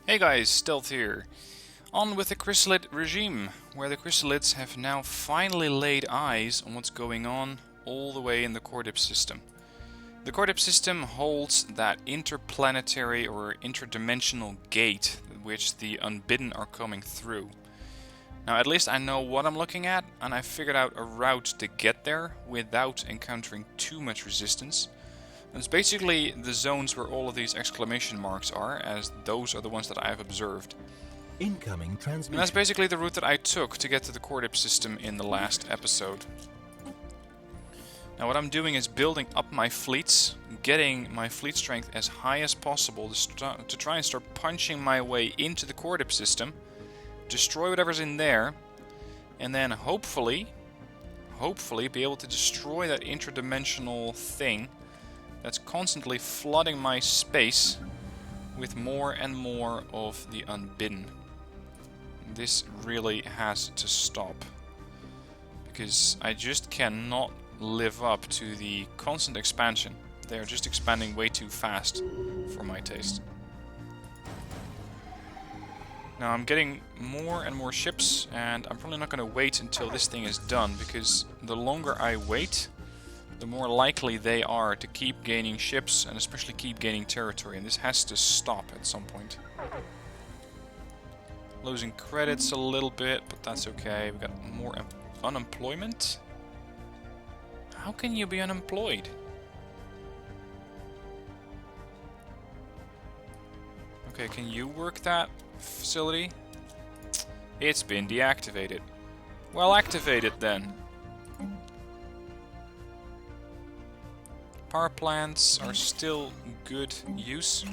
Hey guys, Stealth here. On with the Chrysalid regime, where the Chrysalids have now finally laid eyes on what's going on all the way in the Cordip system. The Cordip system holds that interplanetary or interdimensional gate which the Unbidden are coming through. Now at least I know what I'm looking at, and I figured out a route to get there without encountering too much resistance. It's basically the zones where all of these exclamation marks are, as those are the ones that I have observed. Incoming transmission. And that's basically the route that I took to get to the Cordip system in the last episode. Now what I'm doing is building up my fleets, getting my fleet strength as high as possible to try and start punching my way into the Cordip system, destroy whatever's in there, and then hopefully be able to destroy that interdimensional thing that's constantly flooding my space with more and more of the Unbidden. This really has to stop, because I just cannot live up to the constant expansion. They're just expanding way too fast for my taste. Now I'm getting more and more ships, and I'm probably not going to wait until this thing is done, because the longer I wait, the more likely they are to keep gaining ships and especially keep gaining territory, and this has to stop at some point. Losing credits a little bit, but that's okay. We've got more unemployment. How can you be unemployed? Okay, can you work that facility? It's been deactivated. Well, activate it then. Power plants are still good use,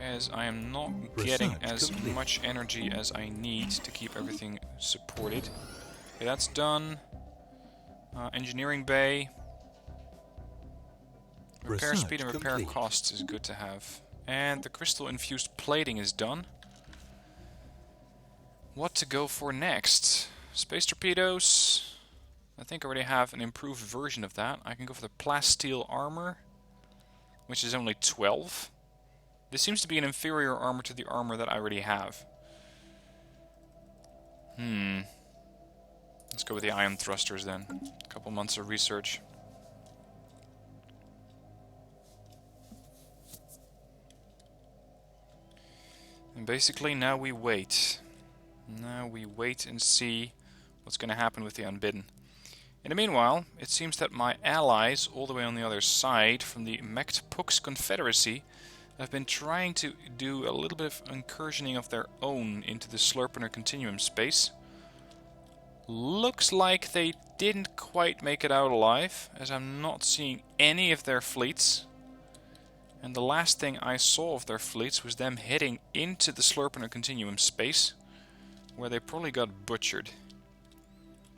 as I am not getting as much energy as I need to keep everything supported. Okay, that's done. Engineering bay. Repair speed and repair costs is good to have. And the crystal infused plating is done. What to go for next? Space torpedoes. I think I already have an improved version of that. I can go for the plasteel armor, which is only 12. This seems to be an inferior armor to the armor that I already have. Let's go with the ion thrusters then. A couple months of research. And basically now we wait. Now we wait and see what's going to happen with the Unbidden. In the meanwhile, it seems that my allies, all the way on the other side, from the Mecht-Pux Confederacy, have been trying to do a little bit of incursioning of their own into the Slurpener Continuum space. Looks like they didn't quite make it out alive, as I'm not seeing any of their fleets. And the last thing I saw of their fleets was them heading into the Slurpener Continuum space, where they probably got butchered.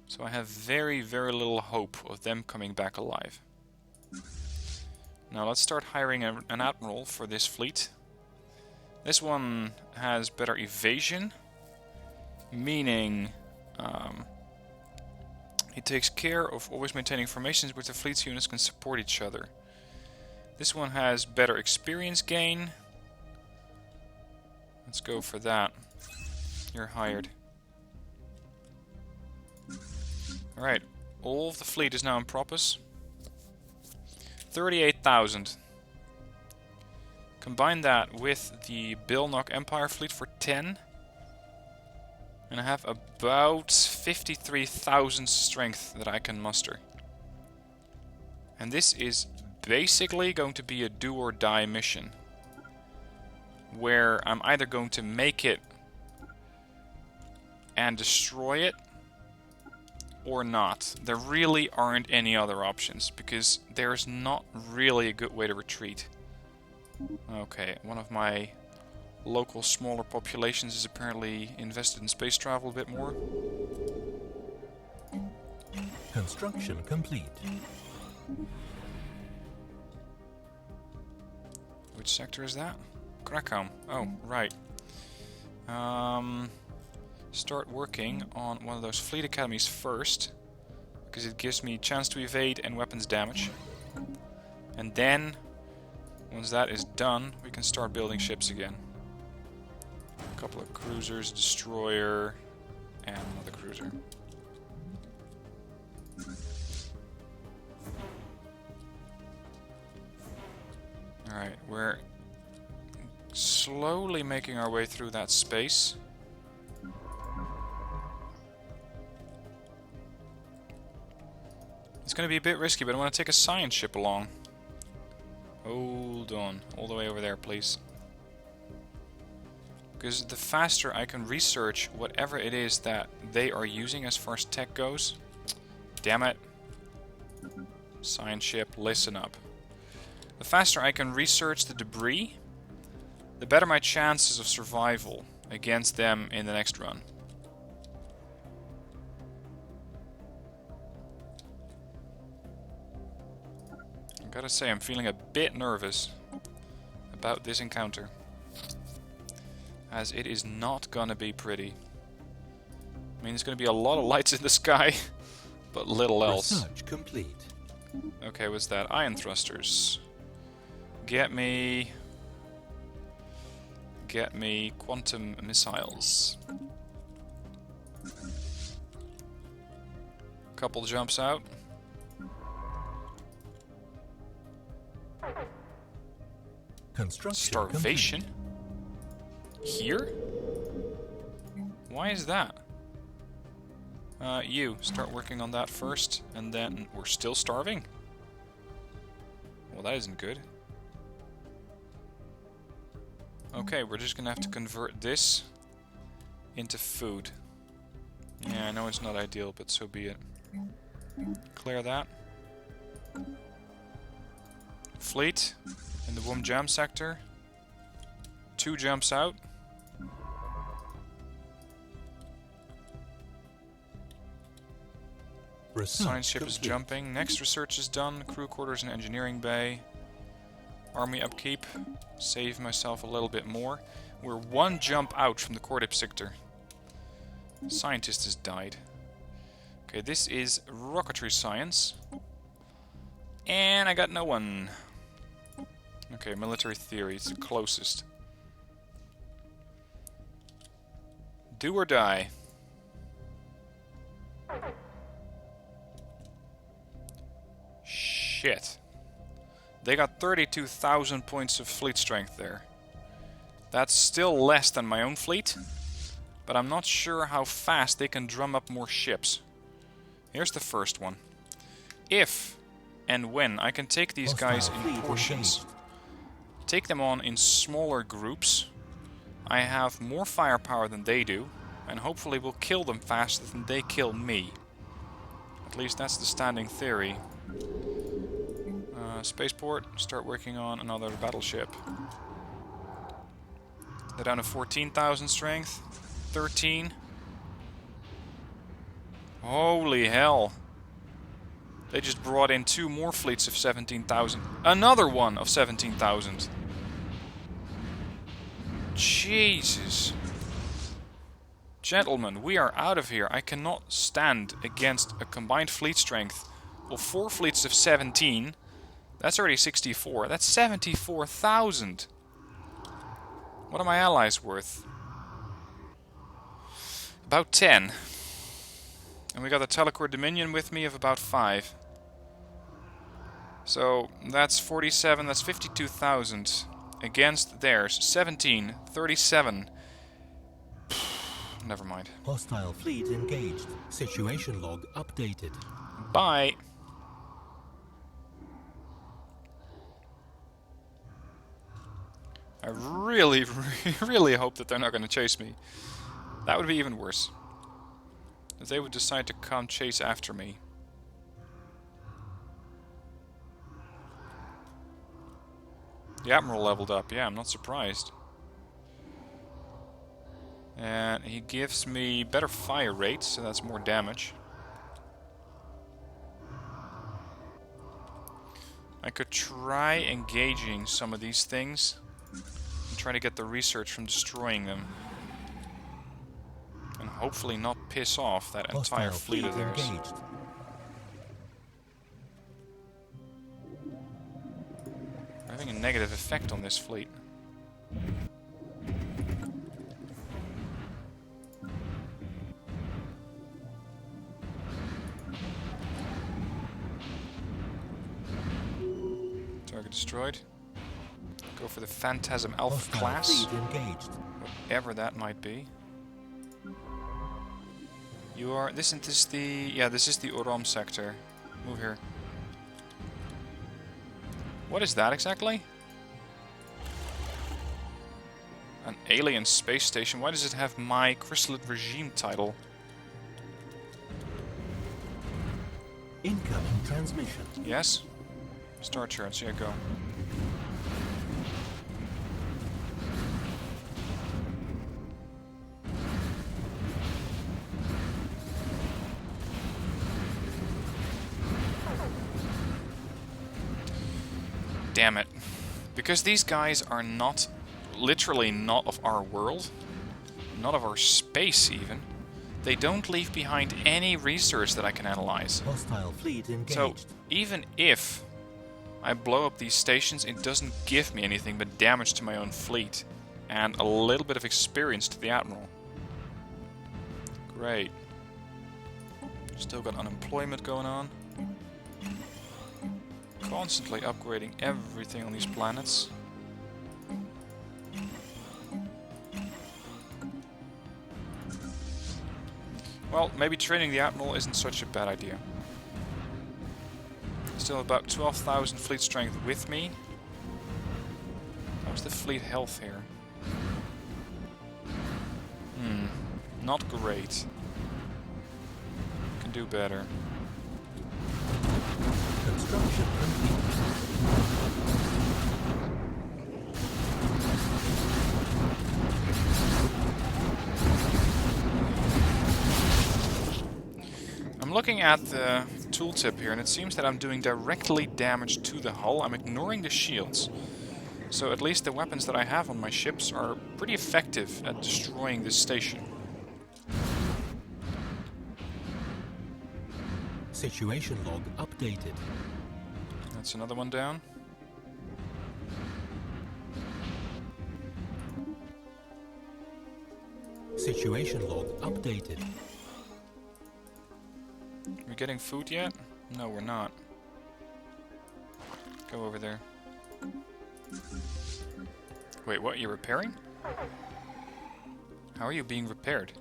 So I have very, very little hope of them coming back alive. Now let's start hiring an admiral for this fleet. This one has better evasion, meaning he takes care of always maintaining formations where the fleet's units can support each other. This one has better experience gain. Let's go for that. You're hired. Alright, all of the fleet is now in Propus. 38,000. Combine that with the Bilnok Empire fleet for 10. And I have about 53,000 strength that I can muster. And this is basically going to be a do or die mission, where I'm either going to make it and destroy it, or not. There really aren't any other options, because there's not really a good way to retreat. Okay, one of my local smaller populations is apparently invested in space travel a bit more. Construction complete. Which sector is that? Krakow. Oh, right. Start working on one of those fleet academies first, because it gives me a chance to evade and weapons damage. And then, once that is done, we can start building ships again. couple of cruisers, destroyer, and another cruiser. Alright, we're slowly making our way through that space. It's going to be a bit risky, but I want to take a science ship along. Hold on. All the way over there, please. Because the faster I can research whatever it is that they are using as far as tech goes. Damn it. Science ship, listen up. The faster I can research the debris, the better my chances of survival against them in the next run. I gotta say, I'm feeling a bit nervous about this encounter, as it is not gonna be pretty. I mean, there's gonna be a lot of lights in the sky, but little else. Research complete. Okay, what's that? Ion thrusters. Get me quantum missiles. Couple jumps out. Construction Starvation? Here? Why is that? You, start working on that first, and then we're still starving? Well, that isn't good. Okay, we're just gonna have to convert this into food. Yeah, I know it's not ideal, but so be it. Clear that. Fleet in the Wom Jam sector. 2 jumps out. Research Science ship is complete. jumping. Next research is done. Crew quarters and engineering bay. Army upkeep. Save myself a little bit more. We're 1 jump out from the Cordip sector. Scientist has died. Okay, this is rocketry science. And I got no one. Okay, military theory. It's the closest. Do or die. Shit. They got 32,000 points of fleet strength there. That's still less than my own fleet, but I'm not sure how fast they can drum up more ships. Here's the first one. If and when I can take these guys in portions, take them on in smaller groups, I have more firepower than they do, and hopefully will kill them faster than they kill me. At least that's the standing theory. Spaceport, start working on another battleship. They're down to 14,000 strength. 13. Holy hell. They just brought in 2 more fleets of 17,000. Another one of 17,000. Jesus. Gentlemen, we are out of here. I cannot stand against a combined fleet strength of 4 fleets of 17. That's already 64. That's 74,000. What are my allies worth? About 10. And we got the Telecore Dominion with me of about 5. So that's 47, that's 52,000 against theirs. 17, 37. Never mind. Hostile fleet engaged. Situation log updated. Bye. I really, really hope that they're not going to chase me. That would be even worse. If they would decide to come chase after me. The Admiral leveled up, yeah, I'm not surprised. And he gives me better fire rate, so that's more damage. I could try engaging some of these things. Try to get the research from destroying them. And hopefully not piss off that entire fleet of theirs. Engaged. Having a negative effect on this fleet. target destroyed. Go for the Phantasm Alpha Hostile class. fleet engaged. Whatever that might be. You are... Isn't this the... Yeah, this is the Oram sector. Move here. What is that exactly? An alien space station. Why does it have my Chrysalid regime title? Incoming transmission. Yes? Star charts, yeah, go. Damn it. Because these guys are not, literally not of our world, not of our space even, they don't leave behind any research that I can analyze. Hostile fleet engaged. So, even if I blow up these stations, it doesn't give me anything but damage to my own fleet. And a little bit of experience to the Admiral. Great. Still got unemployment going on. Constantly upgrading everything on these planets. Well, maybe training the Admiral isn't such a bad idea. Still about 12,000 fleet strength with me. How's the fleet health here? Not great. Can do better. Construction complete. I'm looking at the tooltip here, and it seems that I'm doing directly damage to the hull. I'm ignoring the shields. So at least the weapons that I have on my ships are pretty effective at destroying this station. Situation log updated. That's another one down. Situation log updated. We getting food yet? No, we're not. Go over there. Wait, what? You're repairing? How are you being repaired?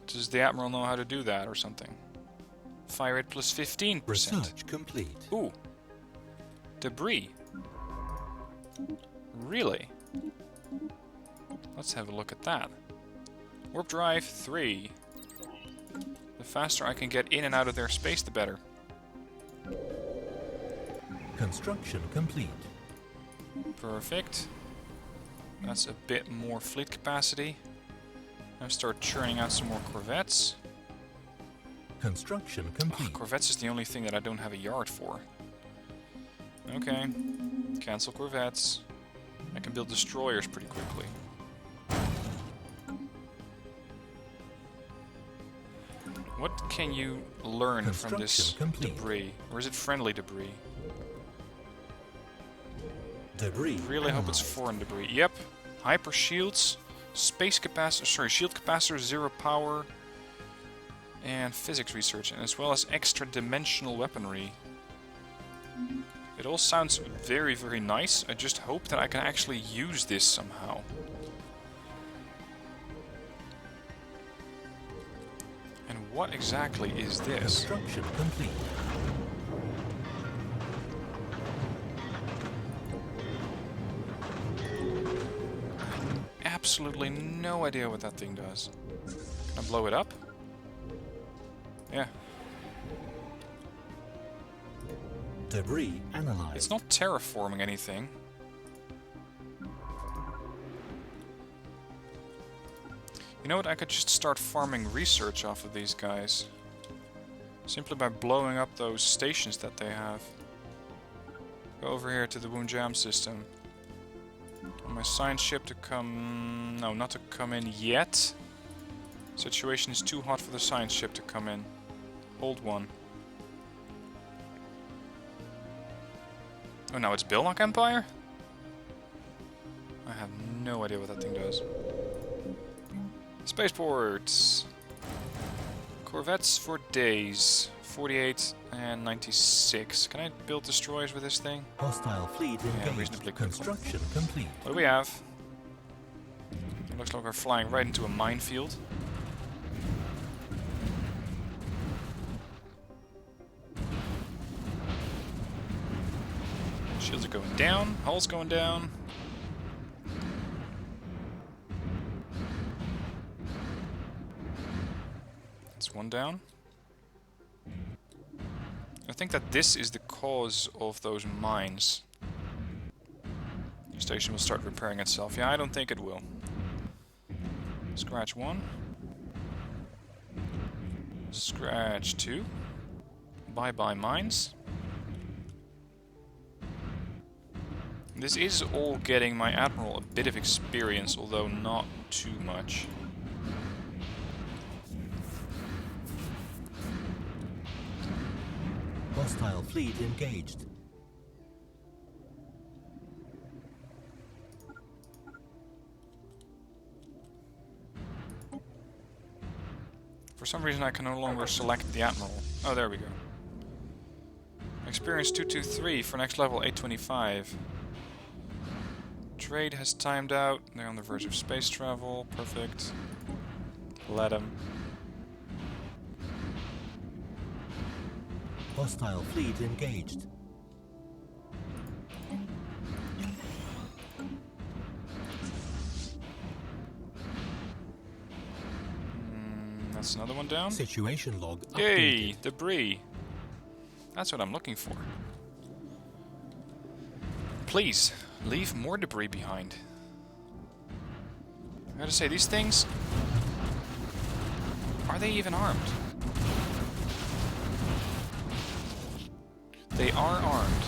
Does the Admiral know how to do that or something? Fire rate plus 15%. Research complete. Ooh. Debris. Really? Let's have a look at that. Warp drive 3. The faster I can get in and out of their space, the better. Construction complete. Perfect. That's a bit more fleet capacity. Now start churning out some more corvettes. Construction complete. Corvettes is the only thing that I don't have a yard for. Okay. Cancel corvettes. I can build destroyers pretty quickly. What can you learn from this debris? Or is it friendly debris? Debris. Really hope it's foreign debris. Yep. Hyper shields. Space capacitor. Sorry, shield capacitor, 0 power. And physics research. And as well as extra dimensional weaponry. It all sounds very, very nice. I just hope that I can actually use this somehow. And what exactly is this? Construction complete. Absolutely no idea what that thing does. Can I blow it up? Yeah. Debris analyzed. It's not terraforming anything. You know what? I could just start farming research off of these guys. Simply by blowing up those stations that they have. Go over here to the Woonjam system. On my science ship to come... No, not to come in yet. Situation is too hot for the science ship to come in. Hold one. Oh, now it's Bilnock Empire? I have no idea what that thing does. Spaceports. Corvettes for days. 48 and 96. Can I build destroyers with this thing? Hostile fleet engaged. reasonably quickly. Construction complete. What do we have? It looks like we're flying right into a minefield. Shields are going down, hull's going down. That's one down. I think that this is the cause of those mines. The station will start repairing itself. Yeah, I don't think it will. Scratch 1. Scratch 2. Bye-bye mines. This is all getting my Admiral a bit of experience, although not too much. Hostile fleet engaged. For some reason I can no longer select the Admiral. Oh, there we go. Experience 223 for next level 825. Trade has timed out. They're on the verge of space travel. Perfect. Let them. Hostile fleet engaged. That's another one down. Situation log updated. Yay! Debris. That's what I'm looking for. Please, leave more debris behind. I gotta say, these things... Are they even armed? They are armed.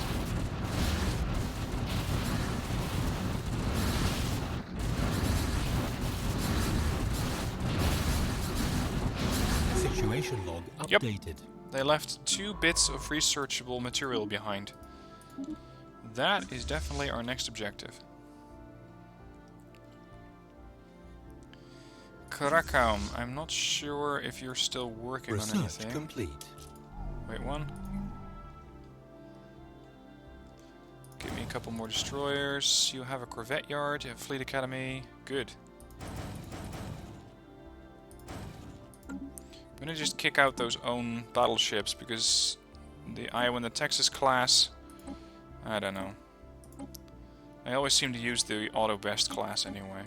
Situation log updated. Yep. They left 2 bits of researchable material behind. That is definitely our next objective. Krakow, I'm not sure if you're still working on anything. Research complete. Wait, one. Give me a couple more destroyers. You have a corvette yard, you have fleet academy. Good. I'm gonna just kick out those own battleships because the Iowa and the Texas class, I don't know. I always seem to use the auto best class anyway.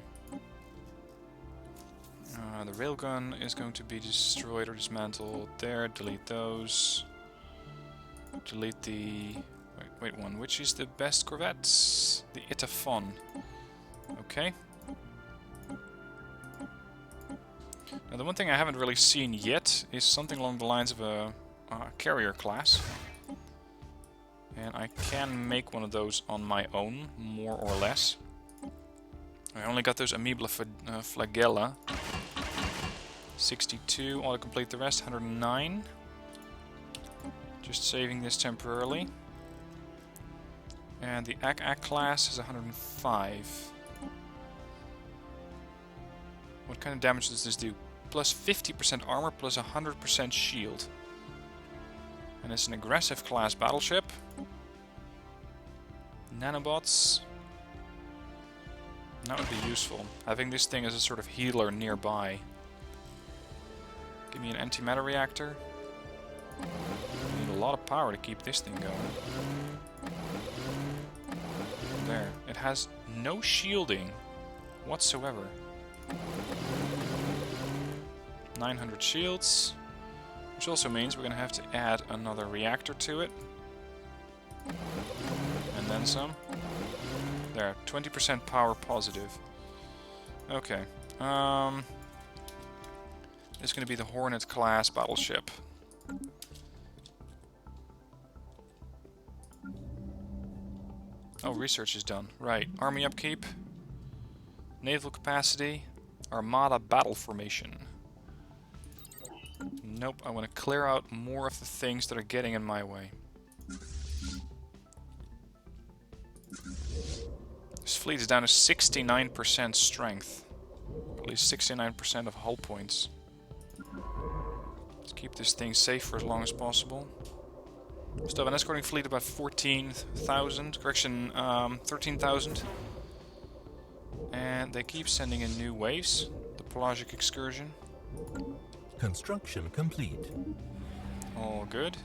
The railgun is going to be destroyed or dismantled. There, delete those. Delete the... Wait one. Which is the best corvettes? The Itafon. Okay. Now the one thing I haven't really seen yet is something along the lines of a carrier class. And I can make one of those on my own, more or less. I only got those Amiable Flagella. 62, auto-complete the rest, 109. Just saving this temporarily. And the AK class is 105. What kind of damage does this do? Plus 50% armor, plus 100% shield. And it's an aggressive class battleship. Nanobots. That would be useful. Having this thing as a sort of healer nearby. Give me an antimatter reactor. I need a lot of power to keep this thing going. There. It has no shielding whatsoever. 900 shields. Which also means we're going to have to add another reactor to it. And then some. There, 20% power positive. Okay. It's going to be the Hornet class battleship. Oh, research is done. Right. Army upkeep. Naval capacity. Armada battle formation. Nope, I want to clear out more of the things that are getting in my way. This fleet is down to 69% strength. At least 69% of hull points. Let's Keep this thing safe for as long as possible. Still have an escorting fleet about 14,000. Correction, 13,000. And they keep sending in new waves. The pelagic excursion. Construction complete. All good.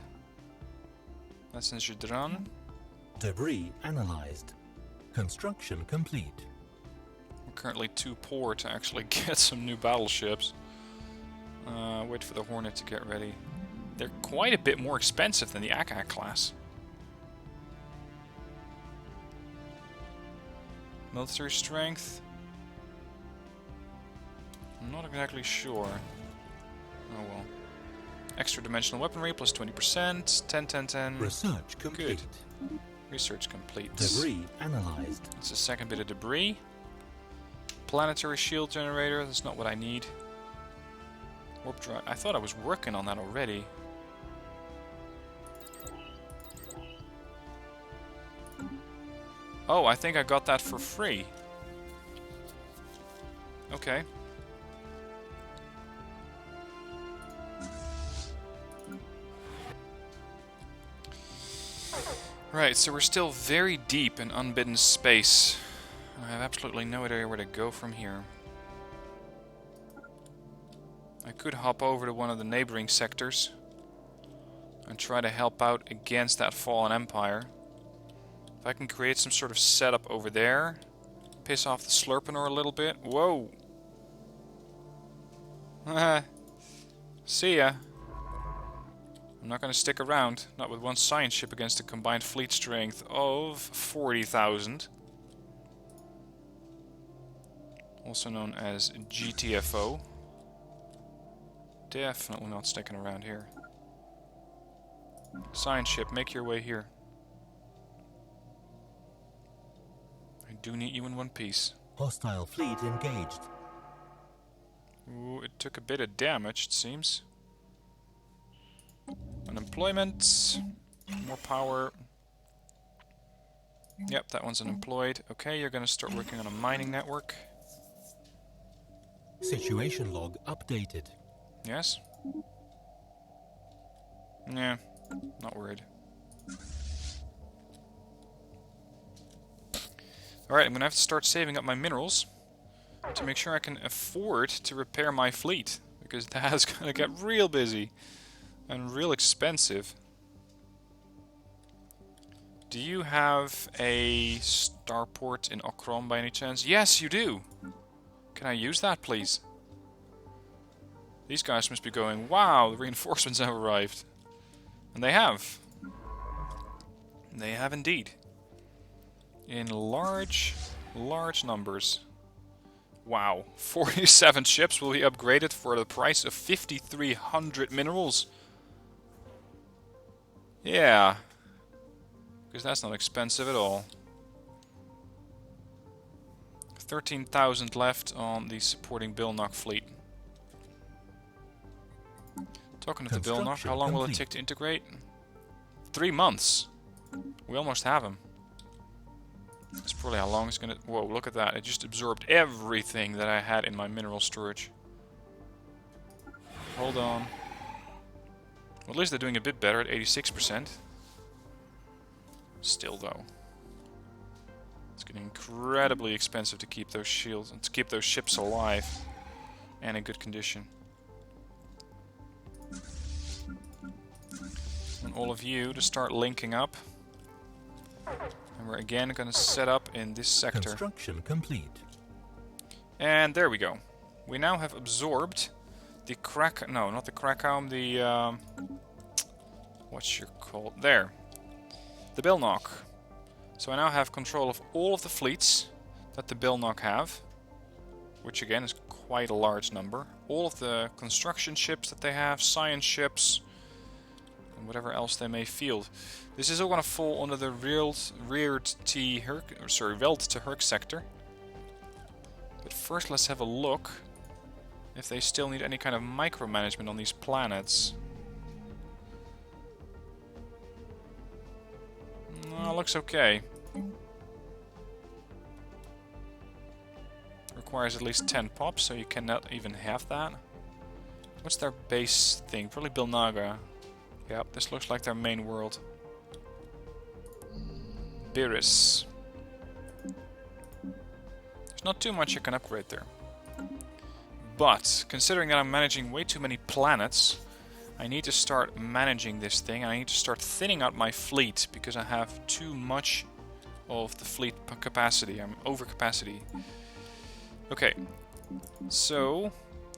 That's in Judran. Debris analyzed. Construction complete. We're currently too poor to actually get some new battleships. Wait for the Hornet to get ready. They're quite a bit more expensive than the Akak class. Military strength? I'm not exactly sure. Oh well. Extra dimensional weaponry plus 20%. 10, 10, 10. Research complete. Good. Research complete. Debris analyzed. It's the second bit of debris. Planetary shield generator. That's not what I need. Warp drive. I thought I was working on that already. Oh, I think I got that for free. Okay. Right, so we're still very deep in Unbidden space. I have absolutely no idea where to go from here. I could hop over to one of the neighboring sectors and try to help out against that fallen empire. If I can create some sort of setup over there, piss off the Slurpinor a little bit. Whoa! See ya. I'm not going to stick around, not with one science ship against a combined fleet strength of 40,000. Also known as GTFO. Definitely not sticking around here. Science ship, make your way here. I do need you in one piece. Hostile fleet engaged. Ooh, it took a bit of damage, it seems. Unemployment. More power. Yep, that one's unemployed. Okay, you're going to start working on a mining network. Situation log updated. Yes? Yeah, not worried. Alright, I'm going to have to start saving up my minerals to make sure I can afford to repair my fleet, because that's going to get real busy and real expensive. Do you have a starport in Okrom by any chance? Yes, you do! Can I use that, please? These guys must be going, wow, the reinforcements have arrived. And they have. They have indeed. In large numbers. Wow, 47 ships will be upgraded for the price of 5,300 minerals. Yeah. Because that's not expensive at all. 13,000 left on the supporting Bilnock fleet. Talking of the Bilnock, how long will it take to integrate? 3 months. We almost have him. That's probably how long it's gonna... Whoa, look at that. It just absorbed everything that I had in my mineral storage. Hold on. Well, at least they're doing a bit better at 86%. Still, though. It's getting incredibly expensive to keep those shields and to keep those ships alive and in good condition. And all of you to start linking up. And we're again going to set up in this sector. Construction complete. And there we go. We now have absorbed the no, not the Krakow, the what's your call? There. The Bilnock. So I now have control of all of the fleets that the Bilnock have, which again is quite a large number. All of the construction ships that they have, science ships, and whatever else they may field. This is all going to fall under the Welt to Herc sector. But first let's have a look if they still need any kind of micromanagement on these planets. No, looks okay. Requires at least 10 pops, so you cannot even have that. What's their base thing? Probably Bilnaga. Yep, this looks like their main world. Beerus. There's not too much you can upgrade there. But, considering that I'm managing way too many planets, I need to start managing this thing. I need to start thinning out my fleet, because I have too much of the fleet capacity. I'm over capacity. Okay, so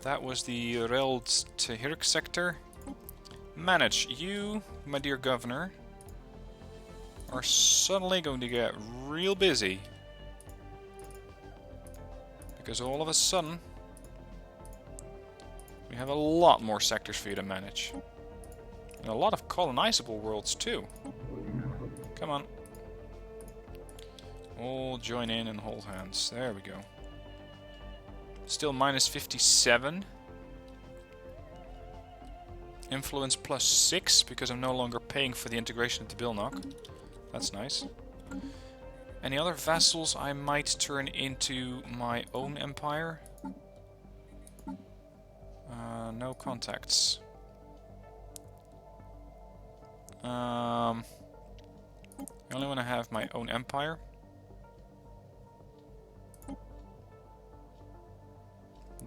that was the Reld Tehirk sector. Manage. You, my dear governor, are suddenly going to get real busy. Because all of a sudden, we have a lot more sectors for you to manage. And a lot of colonizable worlds too. Come on. All join in and hold hands. There we go. Still minus 57. Influence plus 6, because I'm no longer paying for the integration of the Bilnok. That's nice. Any other vassals I might turn into my own empire? No contacts. I only want to have my own empire.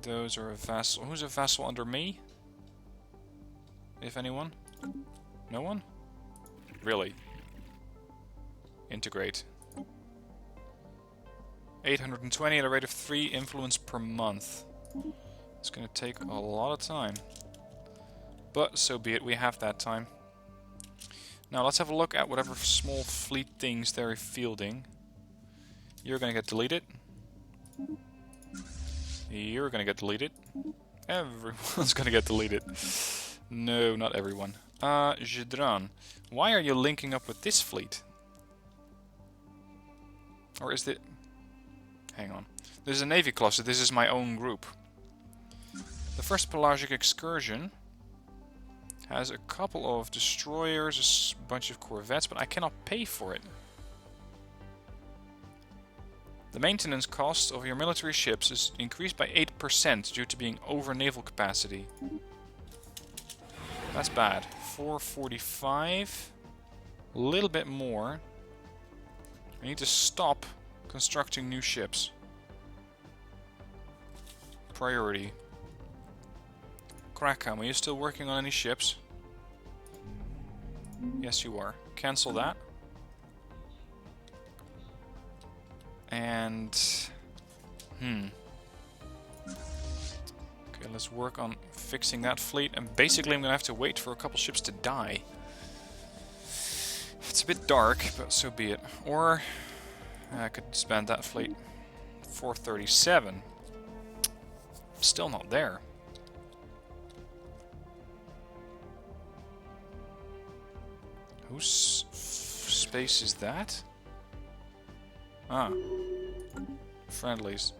Those are a vassal. Who's a vassal under me? If anyone? No one? Really? Integrate. 820 at a rate of 3 influence per month. It's going to take a lot of time. But so be it, we have that time. Now let's have a look at whatever small fleet things they're fielding. You're going to get deleted. You're going to get deleted. Everyone's going to get deleted. No, not everyone. Jidran. Why are you linking up with this fleet? Or is it... Hang on. This is a navy cluster. This is my own group. The first pelagic excursion has a couple of destroyers, a bunch of corvettes, but I cannot pay for it. The maintenance cost of your military ships is increased by 8% due to being over naval capacity. That's bad. 445. A little bit more. I need to stop constructing new ships. Priority. Crackham, are you still working on any ships? Yes, you are. Cancel that. And... Okay, let's work on fixing that fleet. And basically I'm going to have to wait for a couple ships to die. It's a bit dark, but so be it. Or... I could spend that fleet. 437. Still not there. Whose space is that? Ah. Friendlies.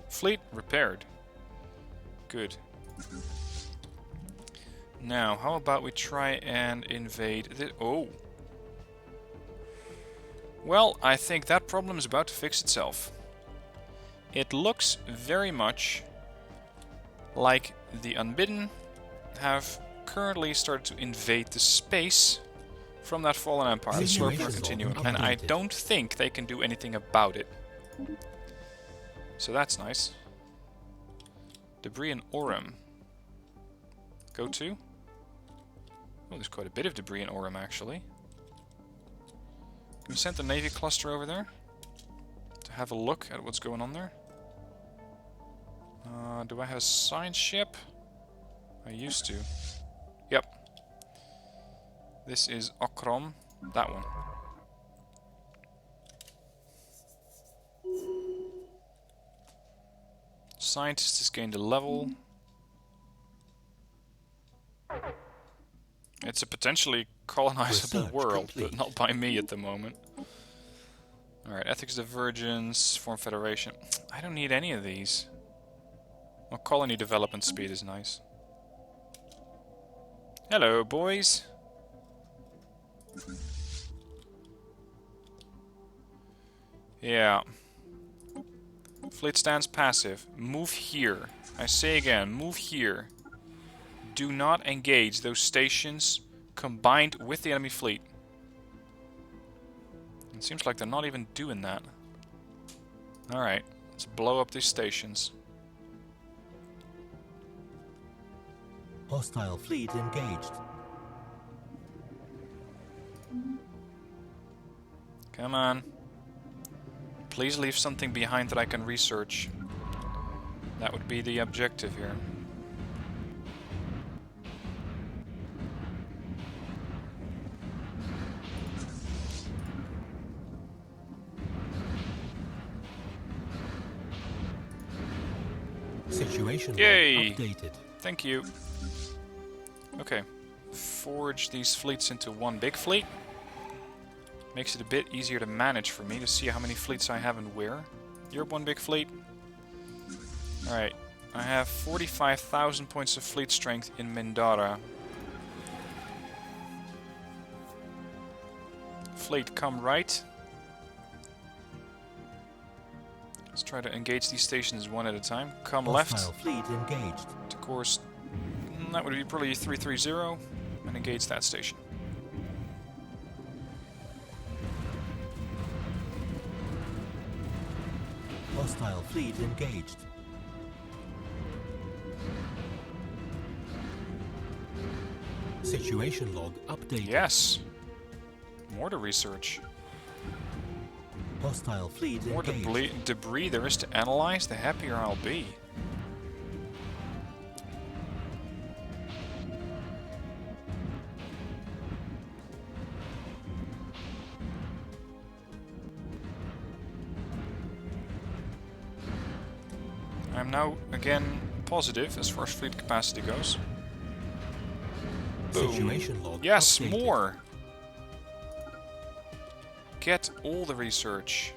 Fleet repaired. Good. Now, how about we try and invade the... Oh! Well, I think that problem is about to fix itself. It looks very much like the Unbidden have currently started to invade the space from that fallen empire, the Slurper Continuum, and I don't think they can do anything about it. So that's nice. Debris in Orem. Go to? Oh, there's quite a bit of debris in Orem, actually. Can we send the Navy cluster over there? To have a look at what's going on there? Do I have a science ship? I used to. Yep. This is Okrom. That one. Scientist has gained a level. It's a potentially colonizable world, but not by me at the moment. Alright, ethics divergence, form federation. I don't need any of these. Well, colony development speed is nice. Hello, boys. Yeah. Fleet stands passive. Move here. I say again, move here. do not engage those stations combined with the enemy fleet. It seems like they're not even doing that. Alright, let's blow up these stations. Hostile fleet engaged. Come on. Please leave something behind that I can research. That would be the objective here. Situation Yay! updated. Thank you. Okay. Forge these fleets into one big fleet. Makes it a bit easier to manage for me to see how many fleets I have and where. You're one big fleet. Alright. I have 45,000 points of fleet strength in Mindara. Fleet, come right. Let's try to engage these stations one at a time. Come Hostile left. fleet engaged. To course, that would be probably 330, and engage that station. Hostile fleet engaged. Situation log updated. Yes! More to research. Hostile fleet The more engaged. debris there is to analyze, the happier I'll be. I'm now, again, positive as far as fleet capacity goes. Boom. Situation log Yes, updated. more! Get all the research.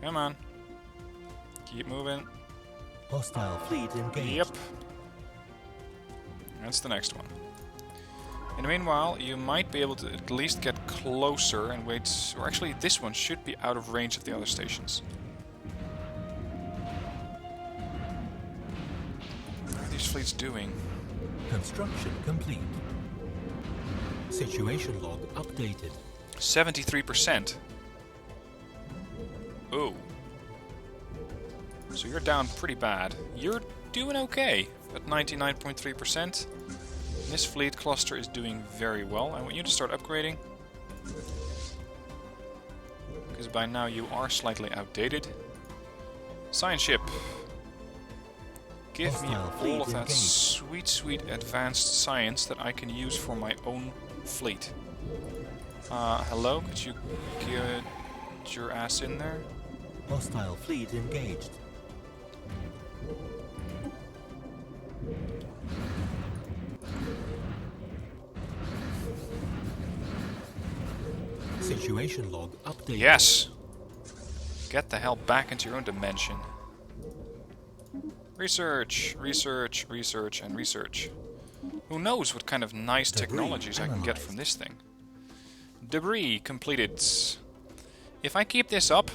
Come on. Keep moving. Hostile fleet engaged. Yep. That's the next one. In the meanwhile, you might be able to at least get closer and wait... Or actually, this one should be out of range of the other stations. What are these fleets doing? Construction complete. Situation log updated. 73%. Oh. So you're down pretty bad. You're doing okay at 99.3%. This fleet cluster is doing very well. I want you to start upgrading. Because by now you are slightly outdated. Science ship. Give me Hostile all fleet of that engaged. sweet, sweet advanced science that I can use for my own fleet. Hello? Could you get your ass in there? Hostile fleet engaged. Situation log updated. Yes! Get the hell back into your own dimension. Research, research, research, and research. Who knows what kind of nice Debris technologies I can get from this thing. Debris completed. If I keep this up,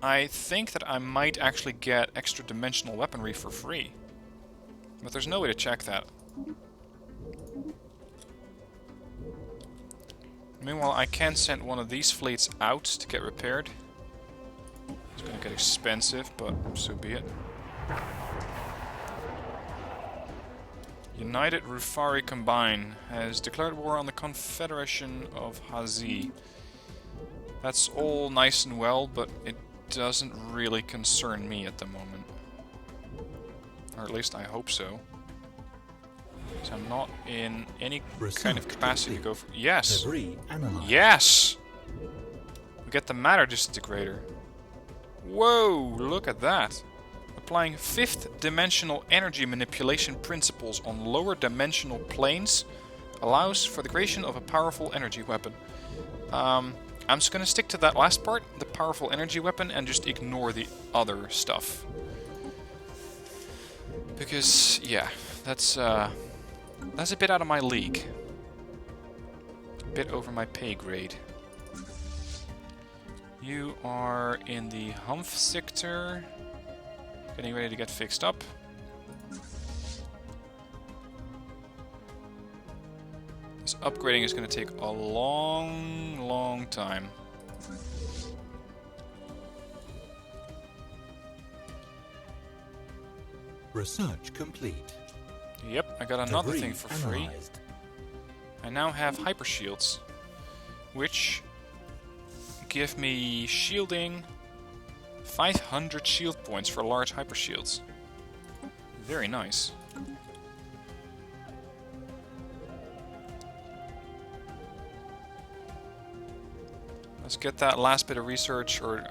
I think that I might actually get extra dimensional weaponry for free. But there's no way to check that. Meanwhile, I can send one of these fleets out to get repaired. It's gonna get expensive, but so be it. United Rufari Combine has declared war on the Confederation of Hazi. That's all nice and well, but it doesn't really concern me at the moment. Or at least I hope so. So I'm not in any kind of capacity to go for... Yes! Debris analyzed. Yes! We get the matter disintegrator. Whoa, look at that. Applying 5th dimensional energy manipulation principles on lower dimensional planes allows for the creation of a powerful energy weapon. I'm just gonna stick to that last part, the powerful energy weapon, and just ignore the other stuff. Because, yeah, that's a bit out of my league. A bit over my pay grade. You are in the Humph sector. Getting ready to get fixed up. upgrading is going to take a long time. Research complete. Yep, I got another Debris thing for free. analyzed. I now have hyper shields, which give me shielding 500 shield points for large hyper shields. Very nice. Let's get that last bit of research or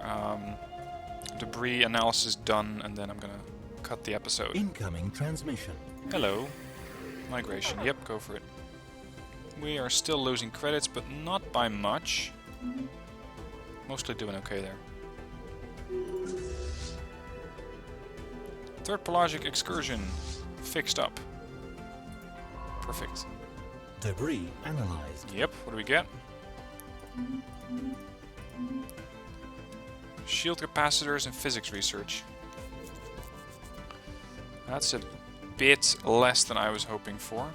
debris analysis done, and then I'm gonna cut the episode. Incoming transmission. Hello. Migration. Yep, go for it. We are still losing credits, but not by much. Mostly doing okay there. Third pelagic excursion. Fixed up. Perfect. Debris analyzed. Yep, what do we get? Shield capacitors and physics research. That's a bit less than I was hoping for.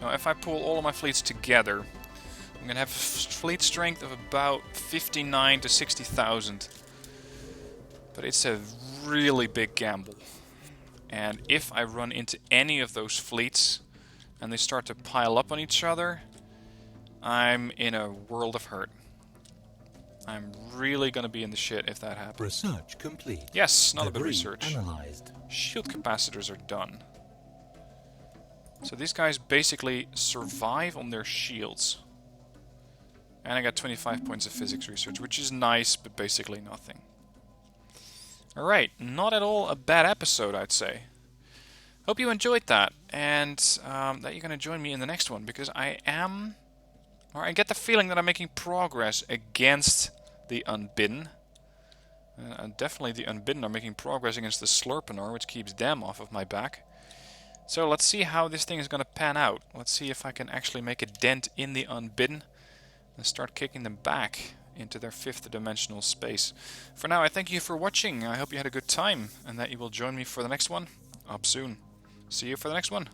Now, if I pull all of my fleets together, I'm going to have a fleet strength of about 59 to 60,000. But it's a really big gamble. And if I run into any of those fleets and they start to pile up on each other, I'm in a world of hurt. I'm really going to be in the shit if that happens. Research complete. Yes, another bit of Debris research. analyzed. Shield capacitors are done. So these guys basically survive on their shields. And I got 25 points of physics research, which is nice, but basically nothing. Alright, not at all a bad episode, I'd say. Hope you enjoyed that, and that you're going to join me in the next one, because I get the feeling that I'm making progress against the Unbidden. Definitely the Unbidden are making progress against the Slurpanor, which keeps them off of my back. So let's see how this thing is going to pan out. Let's see if I can actually make a dent in the Unbidden and start kicking them back into their fifth dimensional space. For now, I thank you for watching. I hope you had a good time and that you will join me for the next one. Up soon. See you for the next one.